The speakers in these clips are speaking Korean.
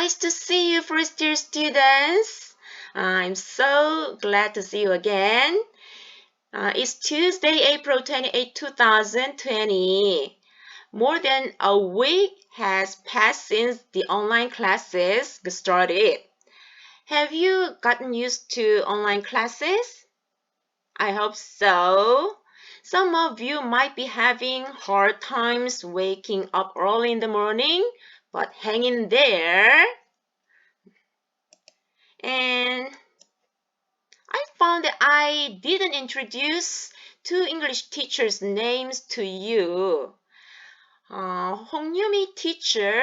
Nice to see you, first year students. I'm so glad to see you again. It's Tuesday, April 28, 2020. More than a week has passed since the online classes started. Have you gotten used to online classes? I hope so. Some of you might be having hard times waking up early in the morning, but hang in there. And I found that I didn't introduce two English teachers' names to you. Hong Yumi teacher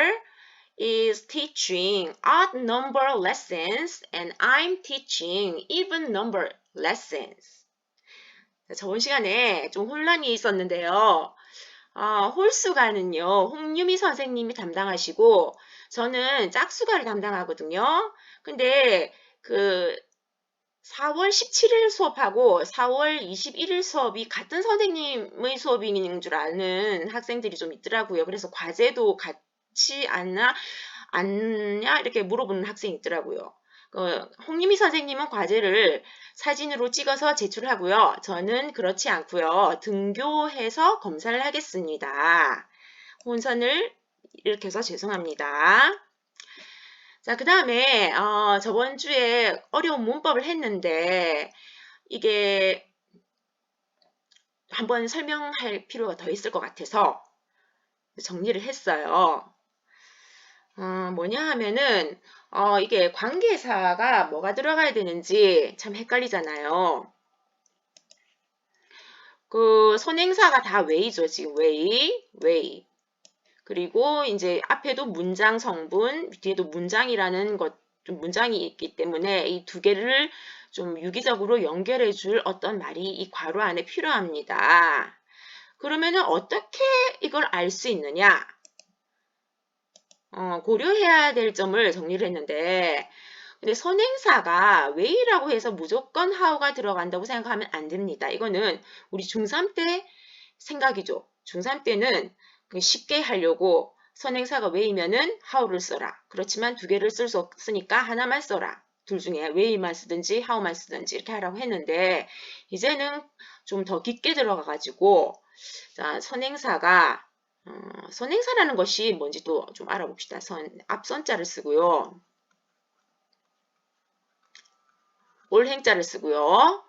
is teaching odd number lessons and I'm teaching even number lessons. 저번 시간에 좀 혼란이 있었는데요. 홀수가는요, 홍유미 선생님이 담당하시고 저는 짝수가를 담당하거든요. 근데 4월 17일 수업하고 4월 21일 수업이 같은 선생님의 수업인 줄 아는 학생들이 좀 있더라고요. 그래서 과제도 같이 않냐 이렇게 물어보는 학생이 있더라고요. 홍유미 선생님은 과제를 사진으로 찍어서 제출하고요. 저는 그렇지 않고요. 등교해서 검사를 하겠습니다. 혼선을 일으켜서 죄송합니다. 자, 그 다음에 저번 주에 어려운 문법을 했는데 이게 한번 설명할 필요가 더 있을 것 같아서 정리를 했어요. 뭐냐 하면은 이게 관계사가 뭐가 들어가야 되는지 참 헷갈리잖아요. 선행사가 다 way죠. 지금 way. 그리고 이제 앞에도 문장 성분, 뒤에도 문장이라는 문장이 있기 때문에 이 두 개를 좀 유기적으로 연결해 줄 어떤 말이 이 괄호 안에 필요합니다. 그러면은 어떻게 이걸 알 수 있느냐? 고려해야 될 점을 정리를 했는데, 근데 선행사가 way라고 해서 무조건 how가 들어간다고 생각하면 안 됩니다. 이거는 우리 중3 때 생각이죠. 중3 때는 쉽게 하려고 선행사가 way면은 how를 써라. 그렇지만 두 개를 쓸 수 없으니까 하나만 써라. 둘 중에 way만 쓰든지 how만 쓰든지 이렇게 하라고 했는데 이제는 좀 더 깊게 들어가 가지고 선행사라는 것이 뭔지 또 좀 알아봅시다. 앞선자를 쓰고요. 올행자를 쓰고요.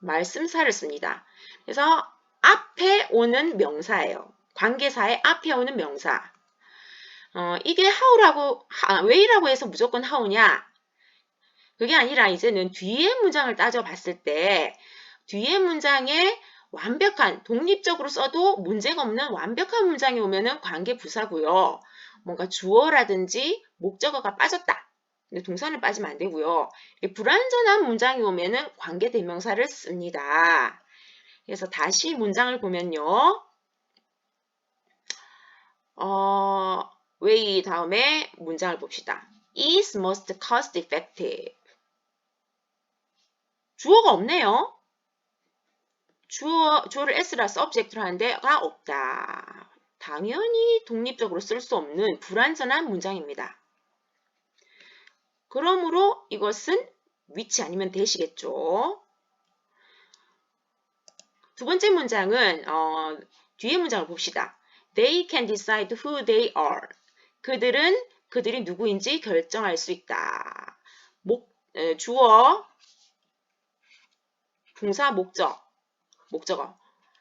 말씀사를 씁니다. 그래서 앞에 오는 명사예요. 관계사의 앞에 오는 명사. 이게 way라고 해서 무조건 how냐? 그게 아니라 이제는 뒤에 문장을 따져봤을 때 뒤에 문장에 완벽한, 독립적으로 써도 문제가 없는 완벽한 문장이 오면은 관계부사고요. 뭔가 주어라든지 목적어가 빠졌다. 근데 동사는 빠지면 안 되고요. 불완전한 문장이 오면은 관계대명사를 씁니다. 그래서 다시 문장을 보면요. way 다음에 문장을 봅시다. is most cost effective. 주어가 없네요. 주어를 s라 subject로 하는데가 없다. 당연히 독립적으로 쓸 수 없는 불완전한 문장입니다. 그러므로 이것은 which 아니면 that이겠죠. 두 번째 문장은 뒤에 문장을 봅시다. They can decide who they are. 그들이 누구인지 결정할 수 있다. 주어, 동사, 목적어.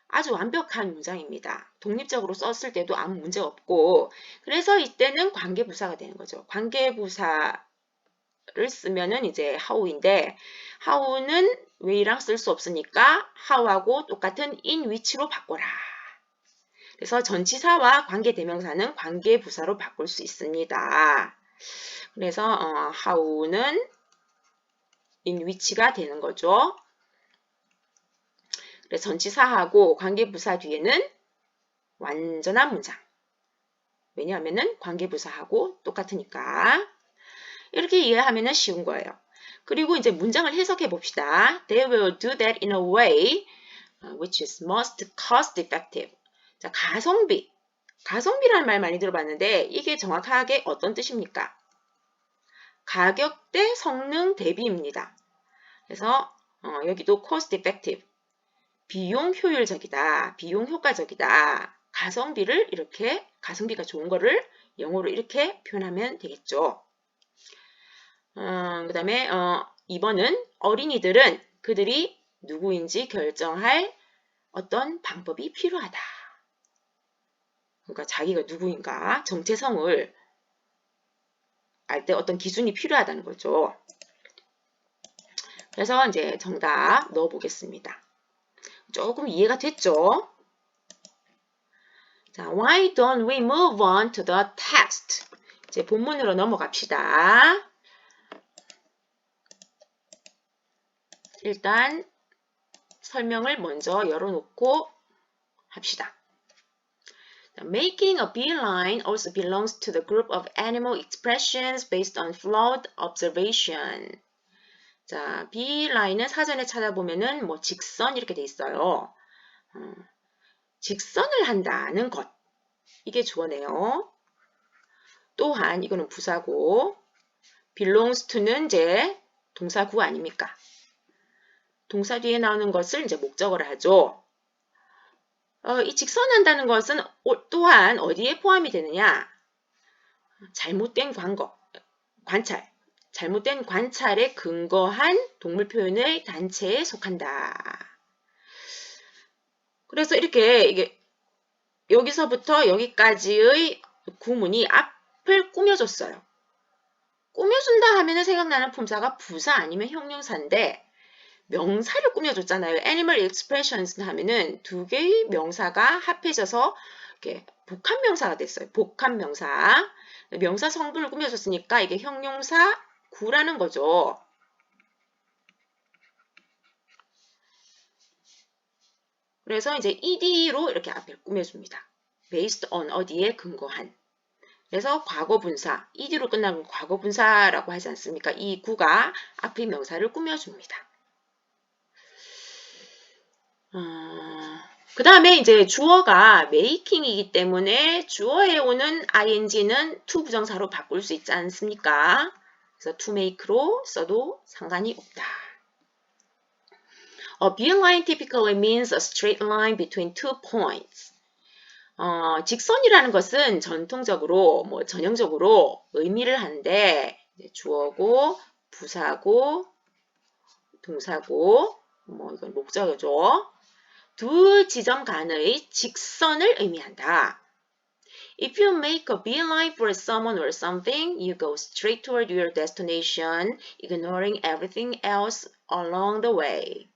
아주 완벽한 문장입니다. 독립적으로 썼을 때도 아무 문제 없고 그래서 이때는 관계부사가 되는 거죠. 관계부사를 쓰면은 이제 how인데 how는 way랑 쓸 수 없으니까 how하고 똑같은 in which로 바꿔라. 그래서 전치사와 관계대명사는 관계부사로 바꿀 수 있습니다. 그래서 how는 in which가 되는 거죠. 그래서 전치사하고 관계부사 뒤에는 완전한 문장. 왜냐하면은 관계부사하고 똑같으니까. 이렇게 이해하면 쉬운 거예요. 그리고 이제 문장을 해석해 봅시다. They will do that in a way which is most cost effective. 자, 가성비. 가성비라는 말 많이 들어봤는데 이게 정확하게 어떤 뜻입니까? 가격 대 성능 대비입니다. 그래서 여기도 cost effective, 비용 효율적이다, 비용 효과적이다. 가성비를 이렇게 가성비가 좋은 거를 영어로 이렇게 표현하면 되겠죠. 그 다음에 2번은 어린이들은 그들이 누구인지 결정할 어떤 방법이 필요하다. 그러니까 자기가 누구인가 정체성을 알 때 어떤 기준이 필요하다는 거죠. 그래서 이제 정답 넣어보겠습니다. 조금 이해가 됐죠? 자, why don't we move on to the text? 이제 본문으로 넘어갑시다. 일단 설명을 먼저 열어놓고 합시다. Making a beeline also belongs to the group of animal expressions based on flawed observation. 자, beeline은 사전에 찾아보면은 뭐 직선 이렇게 돼 있어요. 직선을 한다는 것. 이게 주어네요. 또한 이거는 부사고 belongs to는 이제 동사구 아닙니까? 동사 뒤에 나오는 것을 이제 목적어로 하죠. 이 직선한다는 것은 또한 어디에 포함이 되느냐? 잘못된 관찰. 잘못된 관찰에 근거한 동물 표현의 단체에 속한다. 그래서 이게 여기서부터 여기까지의 구문이 앞을 꾸며줬어요. 꾸며준다 하면 생각나는 품사가 부사 아니면 형용사인데 명사를 꾸며줬잖아요. Animal expressions 하면은 두 개의 명사가 합해져서 이렇게 복합명사가 됐어요. 복합명사. 명사 성분을 꾸며줬으니까 이게 형용사 구라는 거죠. 그래서 이제 ed로 이렇게 앞에 꾸며줍니다. based on 어디에 근거한. 그래서 과거분사, ed로 끝나는 과거분사라고 하지 않습니까? 이 구가 앞의 명사를 꾸며줍니다. 그 다음에 이제 주어가 making이기 때문에 주어에 오는 ing는 to 부정사로 바꿀 수 있지 않습니까? 그래서 to make로 써도 상관이 없다. A beeline typically means a straight line between two points. 직선이라는 것은 전통적으로, 전형적으로 의미를 하는데 주어고, 부사고, 동사고, 이건 목적어죠. 두 지점 간의 직선을 의미한다. If you make a beeline for someone or something, you go straight toward your destination, ignoring everything else along the way.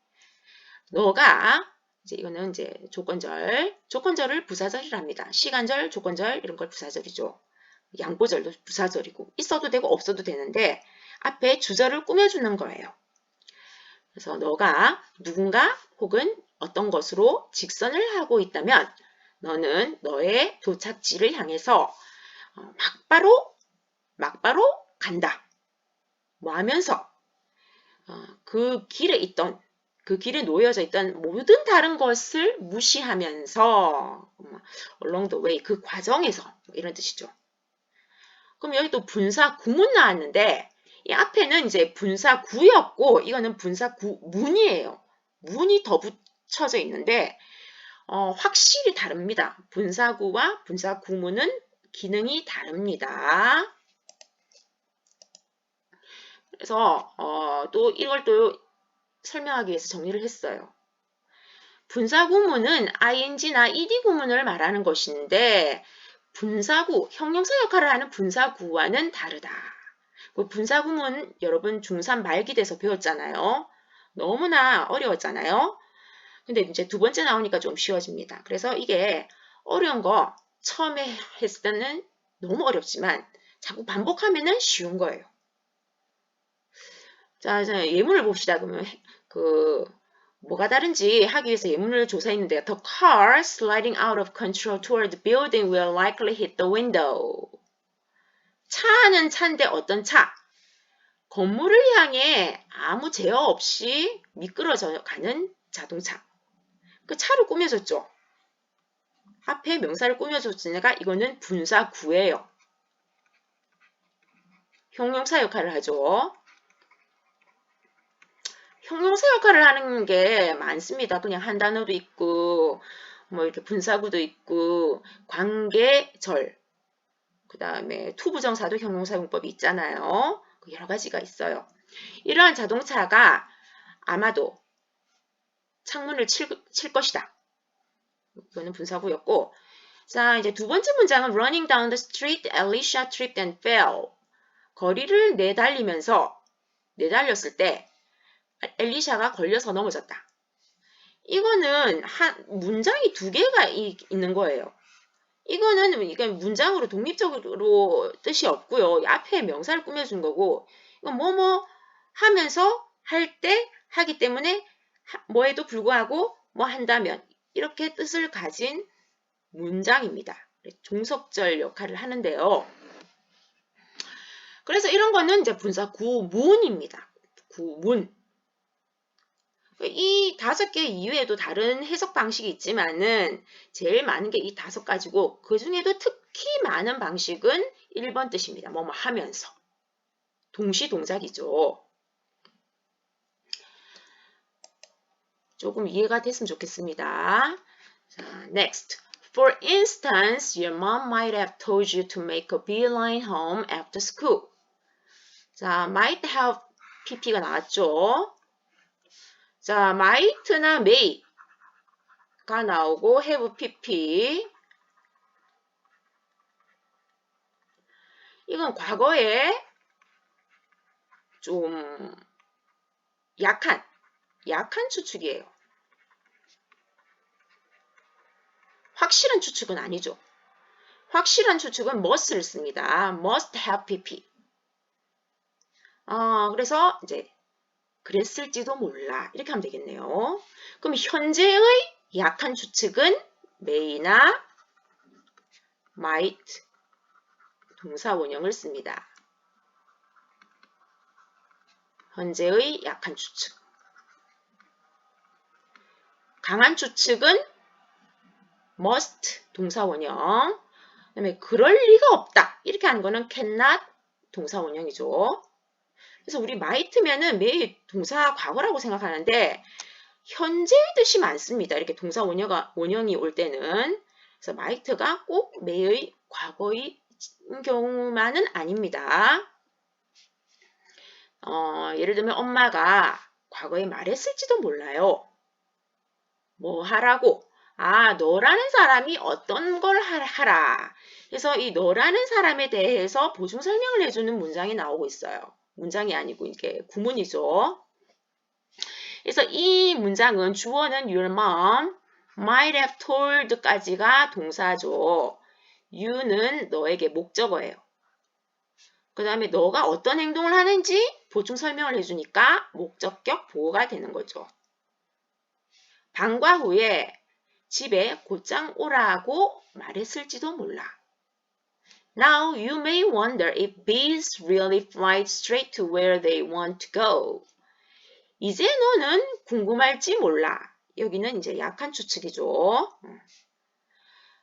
너가 이거는 이제 조건절을 부사절이랍니다. 시간절, 조건절 이런 걸 부사절이죠. 양보절도 부사절이고 있어도 되고 없어도 되는데 앞에 주절을 꾸며주는 거예요. 그래서 너가 누군가 혹은 어떤 것으로 직선을 하고 있다면 너는 너의 도착지를 향해서 막바로 간다. 하면서 그 길에 놓여져 있던 모든 다른 것을 무시하면서 along the way 그 과정에서 이런 뜻이죠. 그럼 여기 또 분사 구문 나왔는데 이 앞에는 이제 분사 구였고 이거는 분사 구문이에요. 문이 더 붙여져 있는데 확실히 다릅니다. 분사구와 분사 구문은 기능이 다릅니다. 그래서 또 이걸 또 설명하기 위해서 정리를 했어요. 분사 구문은 ing나 ed 구문을 말하는 것인데 분사구, 형용사 역할을 하는 분사구와는 다르다. 분사 구문 여러분 중3 말기 돼서 배웠잖아요. 너무나 어려웠잖아요. 근데 이제 두 번째 나오니까 좀 쉬워집니다. 그래서 이게 어려운 거 처음에 했을 때는 너무 어렵지만 자꾸 반복하면은 쉬운 거예요. 자, 이제 예문을 봅시다. 그러면 뭐가 다른지 하기 위해서 예문을 조사했는데요. The car sliding out of control toward the building will likely hit the window. 차는 차인데 어떤 차? 건물을 향해 아무 제어 없이 미끄러져 가는 자동차. 그 차로 꾸며졌죠. 앞에 명사를 꾸며줬으니까 이거는 분사 구예요. 형용사 역할을 하죠. 형용사 역할을 하는 게 많습니다. 그냥 한 단어도 있고 뭐 이렇게 분사구도 있고 관계절 그 다음에 투부정사도 형용사 용법이 있잖아요. 여러 가지가 있어요. 이러한 자동차가 아마도 창문을 칠 것이다. 이거는 분사구였고 자 이제 두 번째 문장은 running down the street, Alicia tripped and fell. 거리를 내달렸을 때 엘리샤가 걸려서 넘어졌다. 이거는 문장이 두 개가 있는 거예요. 이거는 이게 문장으로 독립적으로 뜻이 없고요. 앞에 명사를 꾸며준 거고 이건 뭐뭐 하면서 할 때 하기 때문에 뭐에도 불구하고 뭐 한다면 이렇게 뜻을 가진 문장입니다. 종속절 역할을 하는데요. 그래서 이런 거는 이제 분사 구문입니다. 구문. 이 5개 이외에도 다른 해석 방식이 있지만은 제일 많은 게 이 5가지고 그 중에도 특히 많은 방식은 1번 뜻입니다. 뭐뭐 하면서. 동시 동작이죠. 조금 이해가 됐으면 좋겠습니다. 자, next. For instance, your mom might have told you to make a beeline home after school. 자, might have pp가 나왔죠. 자, might나 may가 나오고 have pp. 이건 과거에 좀 약한 추측이에요. 확실한 추측은 아니죠. 확실한 추측은 must를 씁니다. must have pp. 그래서 이제 그랬을지도 몰라. 이렇게 하면 되겠네요. 그럼 현재의 약한 추측은 may나 might 동사 원형을 씁니다. 현재의 약한 추측. 강한 추측은 must 동사 원형. 그다음에 그럴 리가 없다. 이렇게 하는 거는 cannot 동사 원형이죠. 그래서 우리 might면은 매일 동사 과거라고 생각하는데 현재의 뜻이 많습니다. 이렇게 동사 원형이 올 때는. 그래서 might가 꼭 매의 과거의 경우만은 아닙니다. 예를 들면 엄마가 과거에 말했을지도 몰라요. 뭐 하라고? 너라는 사람이 어떤 걸 하라. 그래서 이 너라는 사람에 대해서 보충 설명을 해주는 문장이 나오고 있어요. 문장이 아니고 이게 구문이죠. 그래서 이 문장은 주어는 your mom might have told까지가 동사죠. you는 너에게 목적어예요. 그 다음에 너가 어떤 행동을 하는지 보충 설명을 해주니까 목적격 보호가 되는 거죠. 방과 후에 집에 곧장 오라고 말했을지도 몰라. Now you may wonder if bees really fly straight to where they want to go. 이제 너는 궁금할지 몰라. 여기는 이제 약한 추측이죠.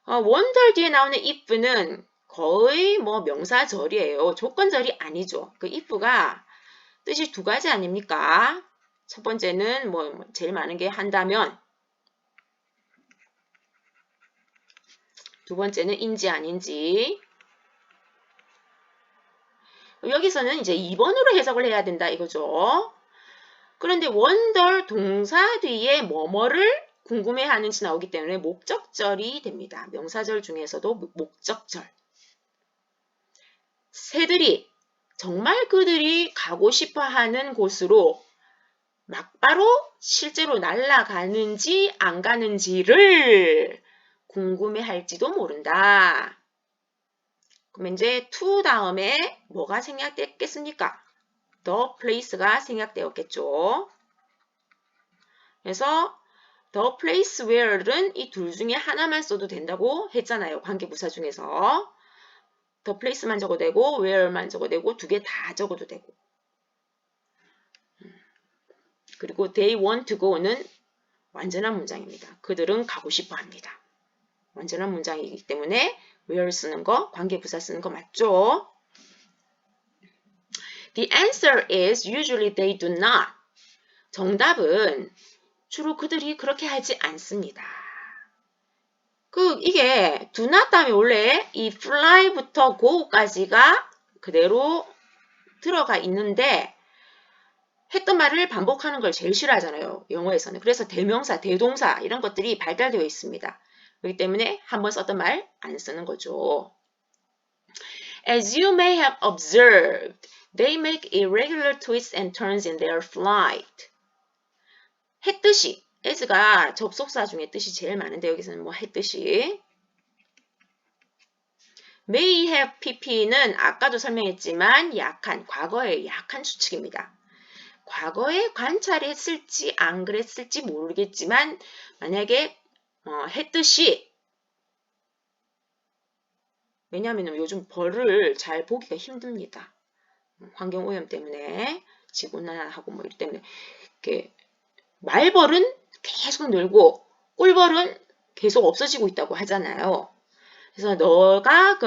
wonder 뒤에 나오는 if는 거의 뭐 명사절이에요. 조건절이 아니죠. 그 if가 뜻이 두 가지 아닙니까? 첫 번째는 뭐 제일 많은 게 한다면, 두 번째는 인지 아닌지. 여기서는 이제 2번으로 해석을 해야 된다 이거죠. 그런데 wonder 동사 뒤에 뭐뭐를 궁금해하는지 나오기 때문에 목적절이 됩니다. 명사절 중에서도 목적절. 새들이 정말 그들이 가고 싶어하는 곳으로 막바로 실제로 날아가는지 안 가는지를 궁금해할지도 모른다. 그럼 이제 to 다음에 뭐가 생략됐겠습니까? the place가 생략되었겠죠. 그래서 the place where는 이 둘 중에 하나만 써도 된다고 했잖아요. 관계부사 중에서. the place만 적어도 되고 where만 적어도 되고 두 개 다 적어도 되고. 그리고 they want to go는 완전한 문장입니다. 그들은 가고 싶어 합니다. 완전한 문장이기 때문에 where 쓰는 거, 관계부사 쓰는 거 맞죠? The answer is usually they do not. 정답은 주로 그들이 그렇게 하지 않습니다. 이게 do not 다음에 원래 이 fly부터 go까지가 그대로 들어가 있는데 했던 말을 반복하는 걸 제일 싫어하잖아요. 영어에서는. 그래서 대명사, 대동사 이런 것들이 발달되어 있습니다. 그렇기 때문에 한번 썼던 말 안 쓰는 거죠. As you may have observed, they make irregular twists and turns in their flight. 했듯이, as가 접속사 중에 뜻이 제일 많은데 여기서는 뭐 했듯이. may have pp는 아까도 설명했지만 약한, 과거의 약한 수칙입니다. 과거에 관찰했을지 안 그랬을지 모르겠지만 만약에 했듯이 왜냐하면 요즘 벌을 잘 보기가 힘듭니다. 환경오염 때문에 지구온난화하고 뭐 이런 때문에 이렇게 말벌은 계속 늘고 꿀벌은 계속 없어지고 있다고 하잖아요. 그래서 너가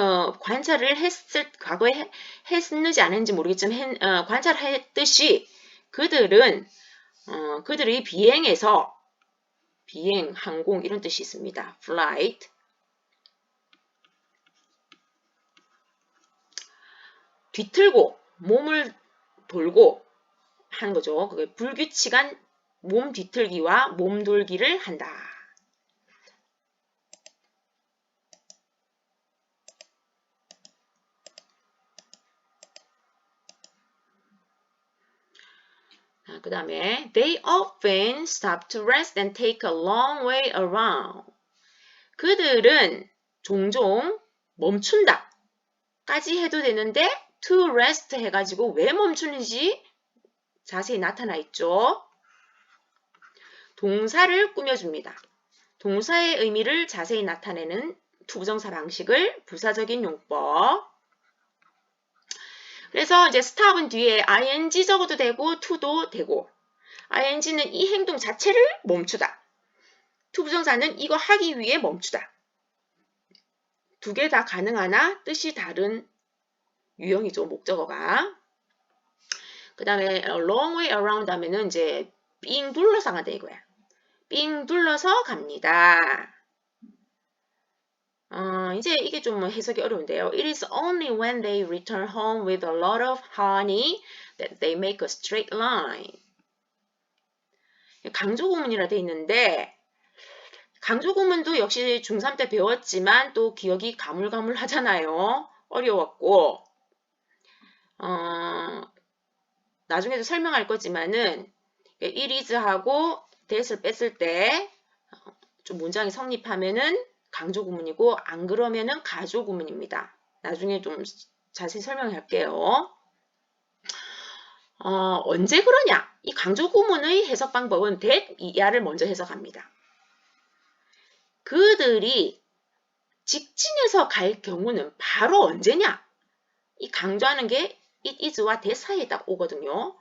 관찰을 과거에 했는지 안 했는지 모르겠지만 관찰했듯이 그들은 그들의 비행에서 비행, 항공 이런 뜻이 있습니다. flight. 뒤틀고 몸을 돌고 하는 거죠. 그게 불규칙한 몸 뒤틀기와 몸 돌기를 한다. 그 다음에 they often stop to rest and take a long way around. 그들은 종종 멈춘다 까지 해도 되는데 to rest 해가지고 왜 멈추는지 자세히 나타나 있죠. 동사를 꾸며줍니다. 동사의 의미를 자세히 나타내는 투부정사 방식을 부사적인 용법. 그래서 이제 stop은 뒤에 ing 적어도 되고 to도 되고 ing는 이 행동 자체를 멈추다. 투부정사는 이거 하기 위해 멈추다. 두 개 다 가능하나 뜻이 다른 유형이죠. 목적어가. 그 다음에 long way around 하면은 이제 삥 둘러서 간다 이거야. 삥 둘러서 갑니다. 이제 이게 좀 해석이 어려운데요. It is only when they return home with a lot of honey that they make a straight line. 강조구문이라 돼 있는데 강조구문도 역시 중3 때 배웠지만 또 기억이 가물가물하잖아요. 어려웠고 나중에도 설명할 거지만은 it is하고 that을 뺐을 때 좀 문장이 성립하면은 강조구문이고 안 그러면은 가조구문입니다. 나중에 좀 자세히 설명할게요. 언제 그러냐? 이 강조구문의 해석 방법은 that 이하를 먼저 해석합니다. 그들이 직진해서 갈 경우는 바로 언제냐? 이 강조하는 게 it is와 that 사이에 딱 오거든요.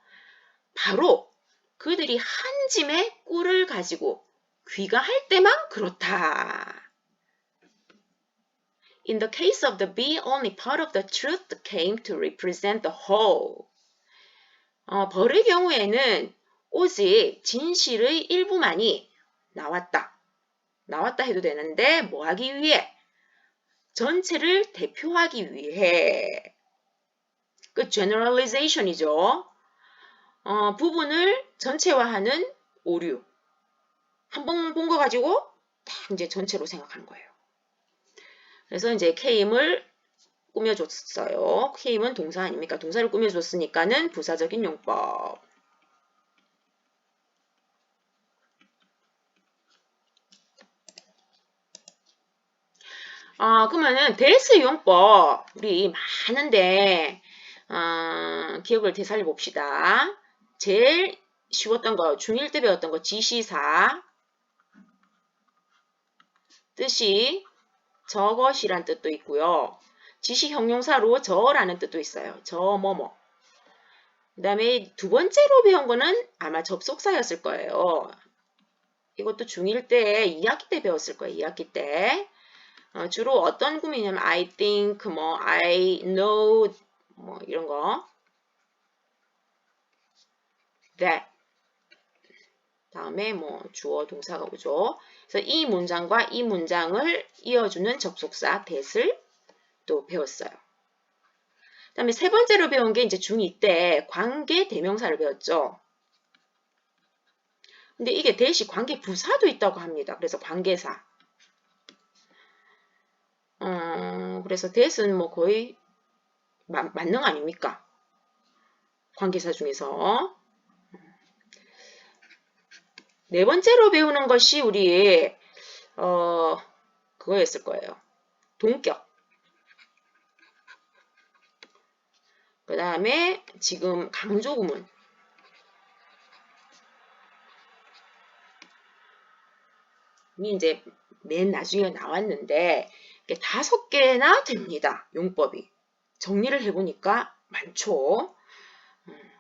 바로 그들이 한 짐의 꿀을 가지고 귀가할 때만 그렇다. In the case of the bee, only part of the truth came to represent the whole. 벌의 경우에는 오직 진실의 일부만이 나왔다. 나왔다 해도 되는데 뭐 하기 위해? 전체를 대표하기 위해. 그 generalization이죠. 부분을 전체화하는 오류. 한 번 본 거 가지고 딱 이제 전체로 생각하는 거예요. 그래서 이제 came을 꾸며줬어요. came은 동사 아닙니까? 동사를 꾸며줬으니까는 부사적인 용법. 그러면은 that의 용법 우리 많은데 기억을 되살려 봅시다. 제일 쉬웠던 거 중1 때 배웠던 거 지시사 뜻이 저것이란 뜻도 있고요. 지시 형용사로 저라는 뜻도 있어요. 저 뭐뭐. 그 다음에 두 번째로 배운 거는 아마 접속사였을 거예요. 이것도 중1 때 2학기 때 배웠을 거예요. 2학기 때. 주로 어떤 구문이냐면 I think, 뭐 I know, 뭐 이런 거. that 다음에 뭐 주어 동사가 오죠. 그래서 이 문장과 이 문장을 이어주는 접속사 that을 또 배웠어요. 그다음에 세 번째로 배운 게 이제 중2 때 관계 대명사를 배웠죠. 근데 이게 that이 관계 부사도 있다고 합니다. 그래서 관계사. 그래서 that은 뭐 거의 만능 아닙니까? 관계사 중에서. 네 번째로 배우는 것이 우리 그거였을 거예요. 동격. 그 다음에 지금 강조구문. 이 이제 맨 나중에 나왔는데 5개나 됩니다. 용법이. 정리를 해보니까 많죠.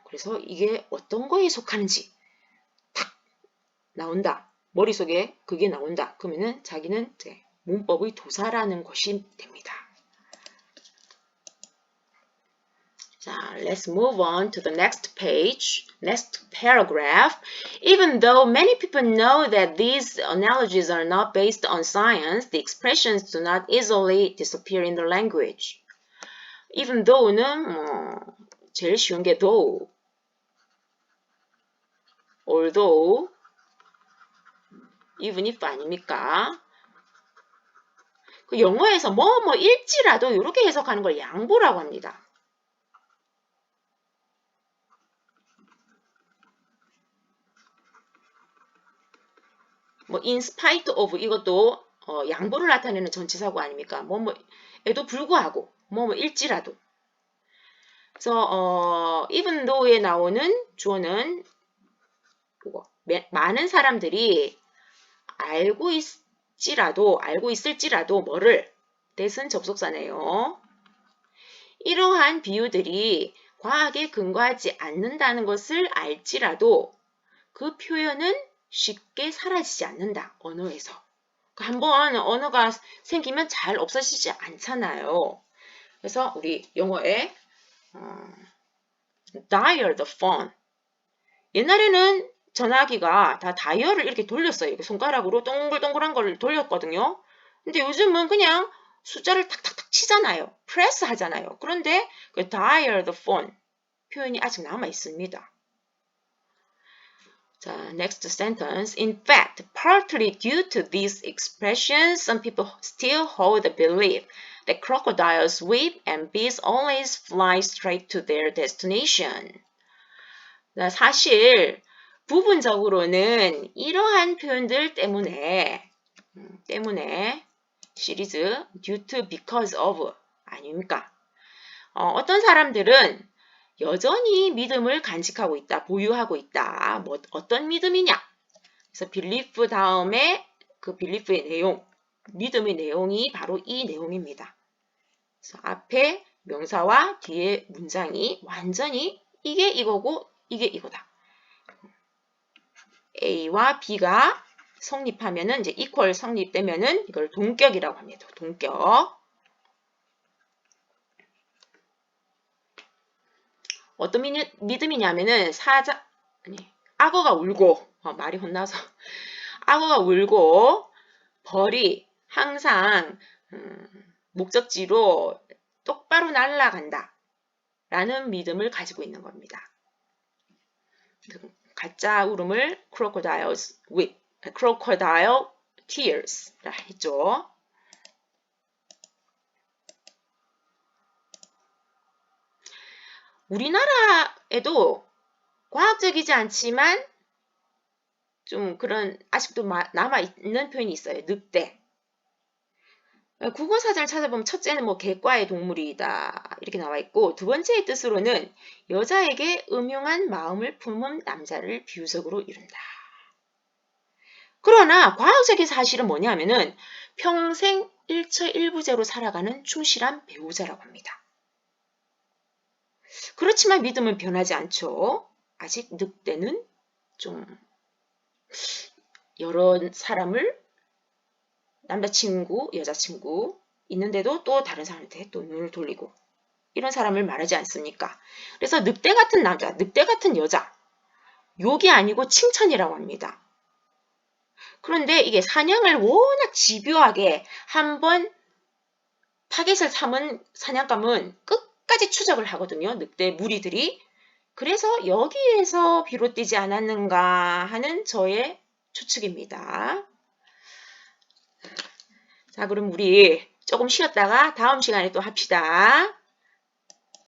그래서 이게 어떤 거에 속하는지 탁 나온다. 머릿속에 그게 나온다. 그러면은 자기는 이제 문법의 도사라는 것이 됩니다. 자, let's move on to the next page, next paragraph. Even though many people know that these analogies are not based on science, the expressions do not easily disappear in the language. Even though는 제일 쉬운 게 though, although, even if 아닙니까? 그 영어에서 뭐일지라도 이렇게 해석하는 걸 양보라고 합니다. 뭐 in spite of 이것도 양보를 나타내는 전치사고 아닙니까? 에도 불구하고 일지라도. 그래서 even though에 나오는 주어는 많은 사람들이 알고 있을지라도 뭐를 that은 접속사네요. 이러한 비유들이 과학에 근거하지 않는다는 것을 알지라도 그 표현은 쉽게 사라지지 않는다. 언어에서. 한번 언어가 생기면 잘 없어지지 않잖아요. 그래서 우리 영어에 dial the phone. 옛날에는 전화기가 다 다이얼을 이렇게 돌렸어요. 손가락으로 동글동글한 걸 돌렸거든요. 근데 요즘은 그냥 숫자를 탁탁탁 치잖아요. 프레스 하잖아요. 그런데 그 dial the phone 표현이 아직 남아 있습니다. 자, next sentence. In fact, partly due to these expressions, some people still hold the belief that crocodiles weep and bees always fly straight to their destination. 사실 부분적으로는 이러한 표현들 때문에 시리즈 due to, because of 아닙니까? 어떤 사람들은 여전히 믿음을 간직하고 있다, 보유하고 있다. 어떤 믿음이냐? 그래서 belief 다음에 그 belief의 내용, 믿음의 내용이 바로 이 내용입니다. 그래서 앞에 명사와 뒤에 문장이 완전히 이게 이거고 이게 이거다. A와 B가 성립하면은 이제 equal 성립되면은 이걸 동격이라고 합니다. 동격. 어떤 믿음이냐면은 악어가 울고 말이 혼나서 악어가 울고 벌이 항상 목적지로 똑바로 날아간다 라는 믿음을 가지고 있는 겁니다. 가짜 울음을 crocodile tears라 했죠. 우리나라에도 과학적이지 않지만 좀 그런 아직도 남아있는 표현이 있어요. 늑대. 국어사전을 찾아보면 첫째는 객과의 동물이다 이렇게 나와 있고 두 번째의 뜻으로는 여자에게 음흉한 마음을 품은 남자를 비유적으로 이룬다. 그러나 과학적인 사실은 뭐냐면은 평생 일처일부제로 살아가는 충실한 배우자라고 합니다. 그렇지만 믿음은 변하지 않죠. 아직 늑대는 좀 여러 사람을 남자친구, 여자친구 있는데도 또 다른 사람한테 또 눈을 돌리고 이런 사람을 말하지 않습니까? 그래서 늑대 같은 남자, 늑대 같은 여자 욕이 아니고 칭찬이라고 합니다. 그런데 이게 사냥을 워낙 집요하게 한번 타겟을 삼은 사냥감은 끝까지 추적을 하거든요. 늑대 무리들이. 그래서 여기에서 비롯되지 않았는가 하는 저의 추측입니다. 자, 그럼 우리 조금 쉬었다가 다음 시간에 또 합시다.